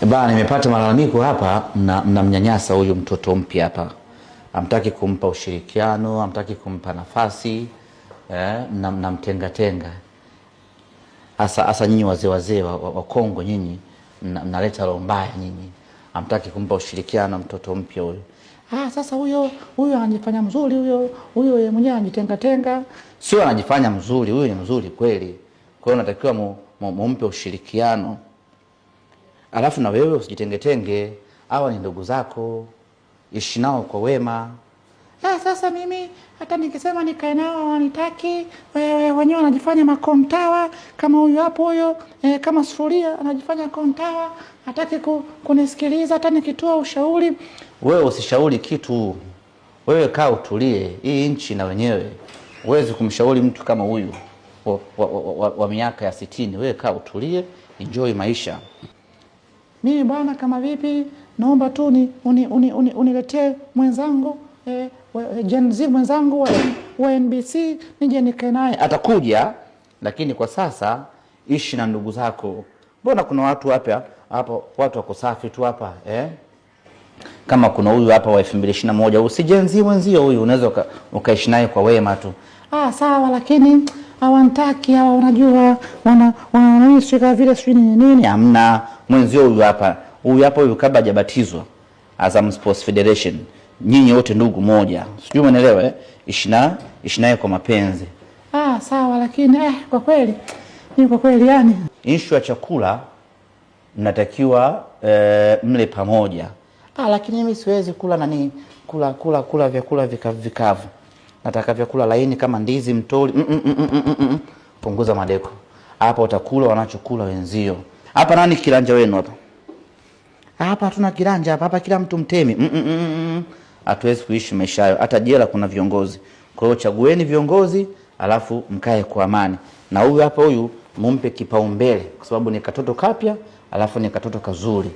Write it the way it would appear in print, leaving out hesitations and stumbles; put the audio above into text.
Bana, nimepata malalamiko hapa, mnamnyanyasa huyu mtoto mpya hapa. Hamtaki kumpa ushirikiano, hamtaki kumpa nafasi, mnamtenga. Asa nyinyi wazee wa Kongo, nyinyi mnaleta roho mbaya nyinyi. Hamtaki kumpa ushirikiano mtoto mpya huyu. Sasa huyo anajifanya mzuri, huyo mwenyewe anajitenga. Sio anajifanya mzuri, huyo ni mzuri kweli. Kwa hiyo natakiwa mumpe ushirikiano. Alafu na wewe usijitenge. Hawa ni ndugu zako, ishi nao kwa wema. Sasa mimi hata nikisema nikae nao wanitaki, wenyewe wanajifanya makontawa kama huyu hapo huyo, kama sufuria anajifanya kontawa, hataki kunisikiliza hata nikitoa ushauri. Wewe usishauri kitu. Wewe kaa utulie. Hii nchi na wenyewe. Huwezi kumshauri mtu kama huyu wa miaka ya 60. Wewe kaa utulie, enjoy maisha. Mimi bwana, kama vipi, naomba tu uniletee mwenzangu Gen Z mwenzangu wa NBC nije nikae naye. Atakuja, lakini kwa sasa ishi na ndugu zako. Mbona kuna watu hapa watu wako safi tu hapa Kama kuna huyu hapa wa 2021, usi Gen Z mwenzio huyu, unaweza ukaishi naye kwa wema tu. Sawa, lakini hawantaki hawa, unajua wananishika vile sio nini. Hamna, mwenzio huyu hapa huyu kabla hajabatizwa Azam Sports Federation. Nyinyi wote ndugu moja. Sijui umeelewa Ishi naye kwa mapenzi. Sawa, lakini kwa kweli yani issue ya chakula mnatakiwa mle pamoja. Lakini mimi siwezi kula kula vyakula vikavu. Nataka vyakula laini kama ndizi, mtoli. Punguza madeko. Hapa utakula wanachokula wenzio. Hapa nani kiranja wenu hapa? Hapa hatuna kiranja hapa kila mtu mtemi. Hatuwezi kuishi maisha hayo. Hata jela kuna viongozi. Kwa hiyo chagueni viongozi, alafu mkae kwa amani. Na huyu hapa mumpe kipaumbele kwa sababu ni katoto kapya, alafu ni katoto kazuri.